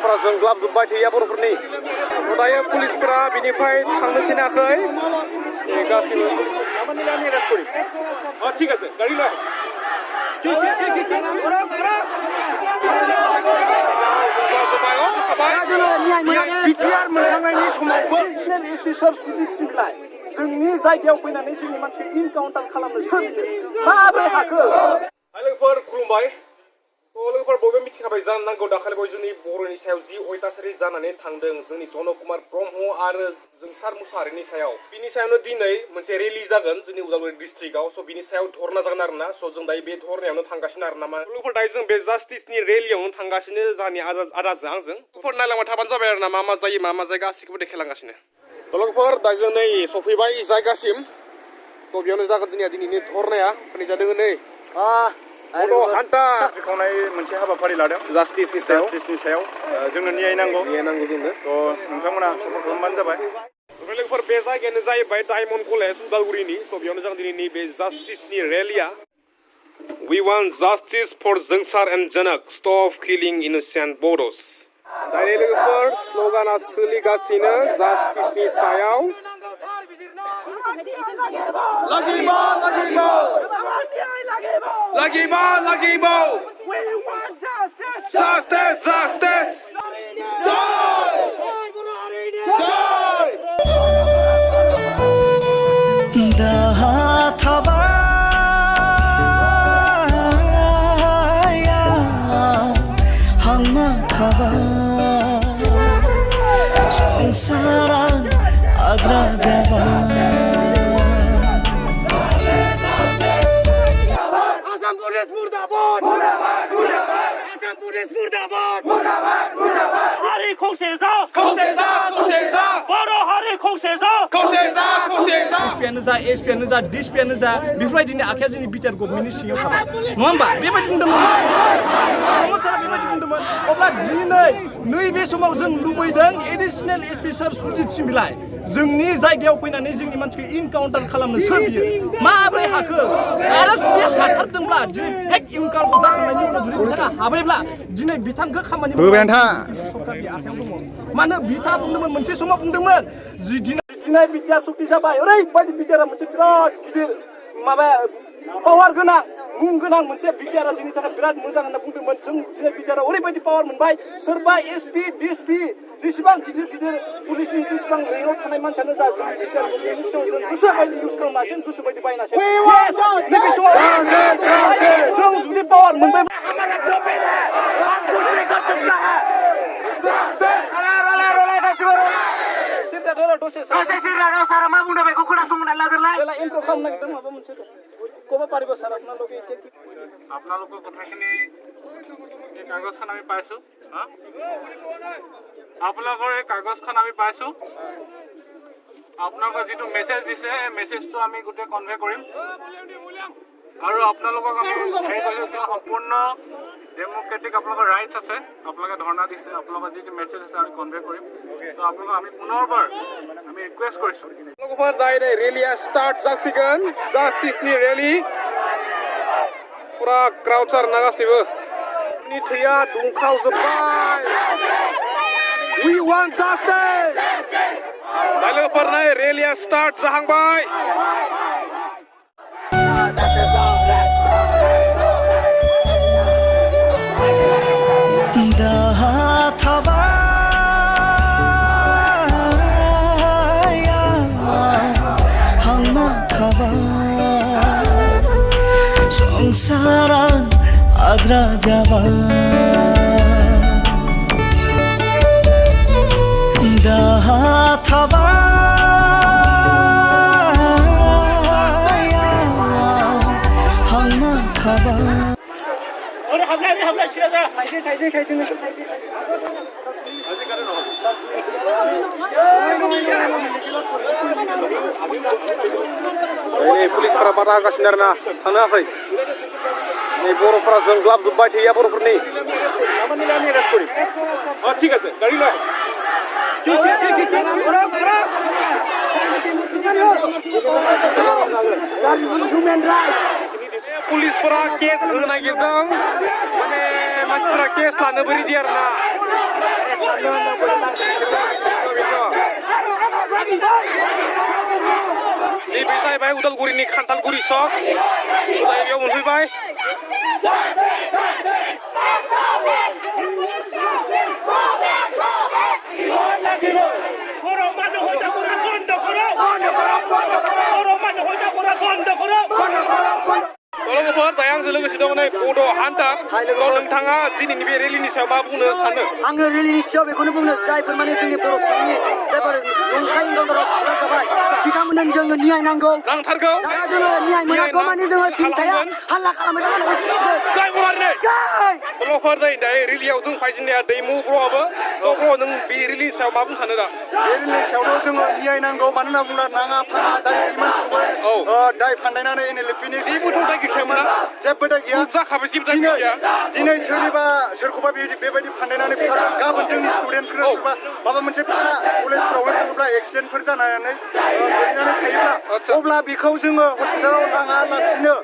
बर'फोरा जोंग्लाबजोब्बाय थैया बर'फोरनि दायो पुलिसफोरा बिनिफ्राय थांनो थिनाखै गासैबो ঠিক আছে গাড়ি লয় बिटिआर मोनखांनायनि समावबो स्पेसियेल सुजिथिलाय जोंनि जायगायाव फैनानै जोंनि मानसिखौ इनकाउन्टार खालामनो सोर माबोरै हाखो लोगोफोर खुलुमबाय लोगोफोर बयबो मिथिखाबाय जानो नांगौ दाखालि जोंनि बर'नि सायाव जि अयथासारि जानानै थांदों जोंनि जन कुमार ब्रह्म आरो जोंसार मुसाहारिनि सायाव बिनि सायावनो दिनै मोनसे रेलि जागोन जोंनि उदालगुरि डिस्ट्रिक्टआव स' बिनि सायाव धरना जागोन आरोना स' जों दायो बे धरनायावनो थांगासिनो आरो ना लोगोफोर दायो जों बे जास्टिसनि रेलियावनो थांगासिनो जोंनि आदाजों आंजों लोगोफोर नायलांबाय थाबानो जाबाय आरो ना मा जायो मा जाय गासिखौबो देखायलांगासिनो लोगोफोर दायो जों नै सफैबाय जायगासिम थ' बेयावनो जागोन जोंनिया दिनैनि धरनाया जादों नै मोनसे हाबाफारि लादों जास्टिसनि सायाव जोंनो न्याय नांगौ जोंनो थ' नोंथांमोना सापर्ट खालामबानो जाबाय लोगोफोर बे जायगायानो जाहैबाय डायमन्ड कलेज उदालगुरिनि स' बेयावनो जागोन दिनैनि बे जास्टिसनि रेलिया We want justice for Zongsar and Janak. Stop killing innocent Bodos. दायो लोगोफोर स्ल'गाना सोलिगासिनो जास्टिसनि सायाव Lagibo! We want justice! Justice! Joy! Sengsara adra jawa Assam Police Murdabad! Assam Police Murdabad! Hari Khongsheza! Boro Hari Khongsheza! SPयानो जा SPयानो जा DSPयानो जा बेफोरबायदिनो आखाया जोंनि BTR गभर्नमेन्टनि सिङाव थाबाय नङा होमबा बेबायदि बुंदोंमोन सारा बेबायदि बुंदोंमोन अब्ला दिनै नैबे समाव जों लुबैदों एडिशनेल एसपि सार सुजित सिंबिलाय जोंनि जायगायाव फैनानै जोंनि मानसिखौ इनकाउन्टार खालामनो सोर बियो माबोरै हाखो आरो जुदि हाथारदोंब्ला दिनै फेक इनकाउन्टार जाखांनायनि उनाव जुदि बिथाङा हाबायब्ला दिनै बिथांखौ खामानि सरकारनि आखायाव दङ मानो बिथाङा बुंदोंमोन मोनसे समाव बुंदोंमोन दिनै बिटिआर सुक्ति जाबाय ओरैबायदि बिटिआरा मोनसे बिराद गिदिर माबा पावार गोनां मुं गोनां मोनसे बिटिआरा जोंनि थाखाय बिराद मोजां होनना बुंदोंमोन जों दिनै बिटिआरा ओरैबायदि पावार मोनबाय सोरबा एसपि डिएसपि जेसेबां गिदिर पुलिसनि जेसेबां रेंकआव थानाय मानसियानो जा जोंनि बिटिआर गभर्नमेन्टनि सिङाव जों गोसोबायदि इउज खालामनांसिगोन गोसोबायदि बायनांसिगोन नैबे समाव जों जुदि पावार मोनबाय दसे सारा मा बुंदों बेखौ खोनासंनानै लाग्रोलाय इन्ट्र' खालामनो नागिरदों माबा मोनसे ক'ব পাৰিব ছাৰ আপোনালোকে এতিয়া কি আপোনালোকৰ কথাখিনি এই কাগজখন আমি পাইছোঁ আপোনালোকৰ এই কাগজখন আমি পাইছোঁ আপোনালোকৰ যিটো মেছেজ দিছে এই মেছেজটো আমি গোটেই কনভে কৰিম আৰু আপোনালোকক আমি হেৰি কৰিছোঁ সম্পূৰ্ণ ডেম'ক্ৰেটিক আপোনালোকৰ ৰাইটছ আছে আপোনালোকে ধৰ্ণা দিছে আপোনালোকৰ যিটো মেছেজ আছে আমি কনভে কৰিম তো আপোনালোকক আমি পুনৰবাৰ আমি ৰিকুৱেষ্ট কৰিছোঁ लोगोफोर दायो नै रेलिया स्टार्ट जासिगोन जास्टिसनि रेलि पुरा क्राउड आरोना गासैबो नि थैया दुंखावजोब्बाय We want justice दायो लोगोफोर नै रेलिया start जाहांबाय Sengsara adra jawa daha thaba hangma thaba और हमला सिया ini पुलिसफोरा बादा होगासिनो आरोना थांनो हायाखै नै बर'फोरा जोंग्लाबजोब्बाय थैया बर'फोरनि ঠিক আছে গাড়ি লয় पुलिसफोरा केस होनो नागिरदों माने मानसिफोरा केस लानो बोरै आरोना नैबे जाहैबाय उदालगुरिनि खान्थालगुरि सक दायो बेयाव मोनफैबाय लोगोफोर दायो आंजों लोगोसे दङ नै बड' हान्टार नोंथाङा दिनैनि बे रेलिनि सायाव मा बुंनो सानो आङो रेलिनि सायाव बेखौनो बुंनो जायफोर माने जोंनि बर' सुबुंनि जायफोर नंखाय दन्दराव जाबाय बिथांमोननो जोङो न्याय नांगौ नांथारगौ दा जोङो न्याय मोनागौ माने जोङो सिन्थाया हाल्ला खालामबाय थागोन जय बरारनो लोगोफोर दायो रेलियाव दंफाय जोंनिया दैमु ब्र'आबो ब्र' नों बे रेलिनि सायाव मा बुंनो सानो दा बे रिलिनि सायावथ' जोङो न्याय नांगौ मानो होनना बुङोब्ला नाङा फाङा दाय मानसिखौबो दाय फान्दायनानै NLFनि जेबोथ' दाय गैखायामोन जेबो दाय गैया जाखाबाय जेबो दाय गैया दिनै सोरखौबा बेबायदि फान्दायनानै बुथारगोन गाबोन जोंनि स्टुडेन्टसफोरा सोरबा माबा मोनसे फिसा कलेजफ्रावनो थाङोब्ला एक्सिडेन्टफोर जानानै गोलैनानै थायोब्ला अब्ला बेखौ जोङो हस्पिटालाव लाङालासिनो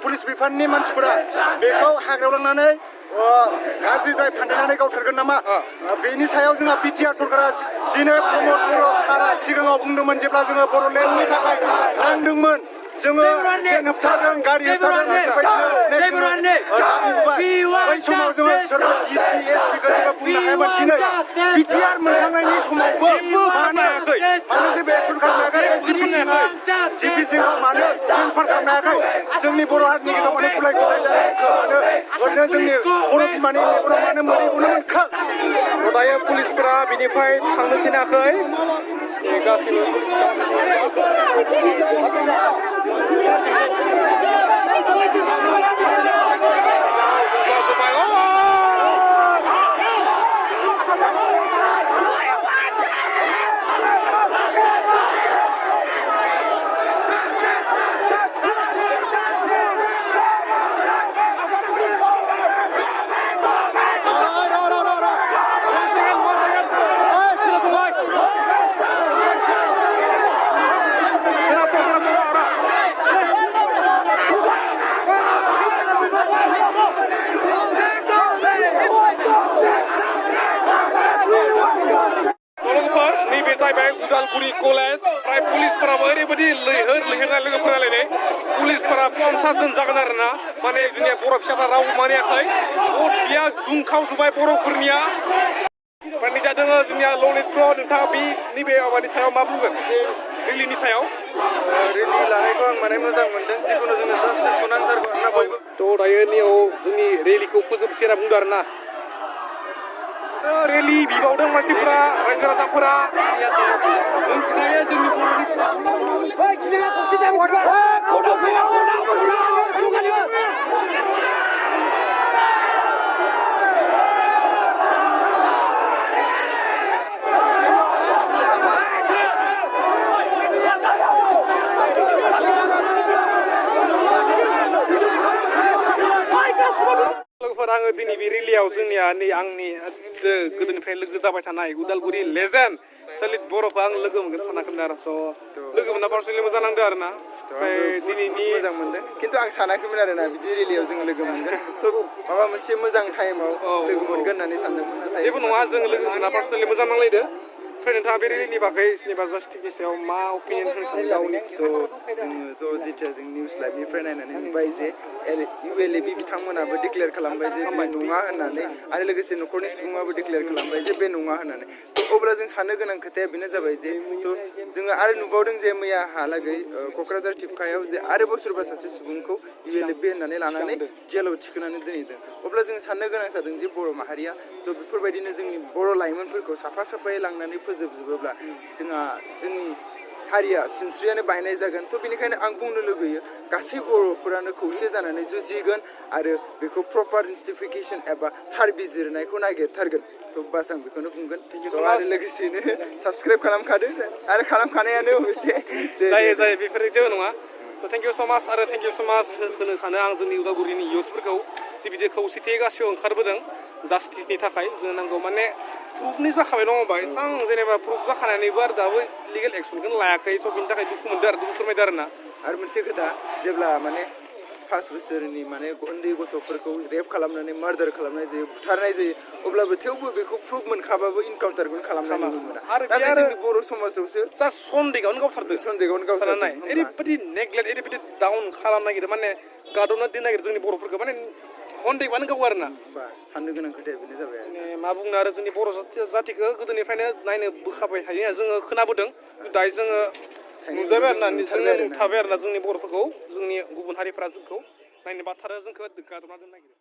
पुलिस बिफाननि मानसिफोरा बेखौ हाग्रायाव लांनानै गाज्रि दाय फान्दायनानै गावथारगोन नामा बेनि सायाव जोंहा BTR सरकारा दिनै प्रमद बर' सारा सिगाङाव बुंदोंमोन जेब्ला जोङो बर'लेण्डनि थाखाय नांदोंमोन जोङो ट्रेन होबथादों गारि होबथादों बै समाव जोङो सोरबा DC SP जोङो बुंनो हायामोन दिनै BTR मोनखांनायनि समावबो मानो जेबो एक्सन खालामनो हायाखै GP सिङाव मानो ट्रेन्सफार खालामनो हायाखै जोंनि बर' हारिनि गेजेराव मानो गुलाय गुजाय जाखो मानो ओरैनो जोंनि बर' बिमानि मेगनाव मानो मोदैखौनो मोनखो दायो पुलिसफोरा बिनिफ्राय थांनो थिनाखै गासैबो उदालगुरि कलेज प्राय पुलिसफोराबो ओरैबायदि लैहोरनाय लोगोफोरा लायनाय पुलिसफोरा 50 जन जागोन आरोना माने जोंनिया बर' फिसाफ्रा रावबो मानियाखै बिया दुंखावजोब्बाय बर'फोरनिया माने जादों जोंनिया ललित ब्र' नोंथाङा बे नैबे माबानि सायाव मा बुंगोन रेलिनि सायाव रेलि लानायखौ आं माने मोजां मोनदों जिखुनु जोंनो जास्टिसखौ नांथारगौ आरोना बयबो थ' दायो नैयाव जोंनि रेलिखौ फोजोबसेरा बुंदों आरोना रेलि बिबावदों मानसिफोरा रायजो राजाफोरा मोनथिखायो जोंनि बर'नि फिसा लोगोफोर आङो दिनै बे रेलियाव जोंनिया नै आंनि गोदोनिफ्राय लोगो जाबाय थानाय उदालगुरि लेजेन्ड सलिद बर'खौ आं लोगो मोनगोन सानाखैमोन आरो स' लोगो मोनना पार्सनेलि मोजां नांदों आरोना ओमफ्राय दिनैनि मोजां मोनदों खिन्थु आं सानाखैमोन आरोना बिदि रेलियाव जोङो लोगो मोनगोन माबा मोनसे मोजां टाइमाव लोगो मोनगोन होननानै सानदोंमोन जेबो नङा जों लोगो मोनना पार्सनेलि मोजां नांलायदो ओमफ्राय नोंथाङा बे रेलिनि बागै जेनेबा जास्टिसनि सायाव मा अपिनियन होनो सानो गावनि जोङोथ' जिथिया जों निउस लाइभनिफ्राय नायनानै नुबाय जे ULAB बिथांमोनाबो डिक्लेयार खालामबाय जे बे नङा होननानै आरो लोगोसे न'खरनि सुबुङाबो डिक्लेयार खालामबाय जे बे नङा होननानै अब्ला जों साननो गोनां खोथाया बेनो जाबाय जे जोङो आरो नुबावदों जे मैयाहालागै क'क्राझार टिपकायाव जे आरोबाव सोरबा सासे सुबुंखौ ULAB होननानै लानानै जेलाव थिखोनानै दोनहैदों अब्ला जों साननो गोनां जादों जे बर' माहारिया ज' बेफोरबायदिनो जोंनि बर' लाइमोनफोरखौ साफा साफायै लांनानै फोजोबजोबोब्ला जोंनि हारिया सिनस्रियानो बायनाय जागोन थ' बेनिखायनो आं बुंनो लुगैयो गासै बर'फोरानो खौसे जानानै जुजिगोन आरो बेखौ प्रपार इनस्टिटिउसन एबा थार बिजिरनायखौ नागिरथारगोन थ' बास आं बेखौनो बुंगोन आरो लोगोसेनो साबसक्राइब खालामखादो आरो खालामखानायानो अबयसे जायो बेफोर जेबो नङा स' थेंक इउ स' माच आरो थेंक इउ स' माच होनो सानो आं जोंनि उदालगुरिनि इयुथ्सफोरखौ जि बिदि खौसेथियै गासैबो ओंखारबोदों जास्टिसनि थाखाय जों नांगौ माने प्रुफनि जाखाबाय दङ होमबा एसां जेनेबा प्रुफ जाखानानैबो आरो दाबो लिगेल एक्सनखौनो लायाखै स' बिनि थाखाय दुखु मोनदों आरो दुखु फोरमायदों आरोना आरो मोनसे खोथा जेब्ला माने 5 बोसोरनि माने उन्दै गथ'फोरखौ रेप खालामनानै मार्डार खालामनाय जायो बुथारनाय जायो अब्लाबो थेवबो बेखौ प्रुफ मोनखाबाबो इनकाउन्टारखौनो खालामनाय नुनो मोना नाथाय जोंनि बर' समाजावसो जा सन्देहआवनो गावथारदों सन्देहआवनो साननाय गावथारदों ओरैबायदि नेग्लेक्ट ओरैबायदि डाउन खालामनो नागिरो माने गादबना दोननो नागिरो जोंनि बर'फोरखौ माने सन्देहआनो गावो आरोना बा साननो गोनां खोथाया बेनो जाबाय आरो माने मा बुंनो आरो जोंनि बर' जातिखौ गोदोनिफ्रायनो नायनो बोखाबाय थायो जोङो खोनाबोदों दायो जोङो नुजाबाय आरोना जोङो नुथाबाय आरोना जोंनि बर'फोरखौ जोंनि गुबुन हारिफ्रा जोंखौ नायनो बाथारो जोंखौ गादबना दोननो नागिरो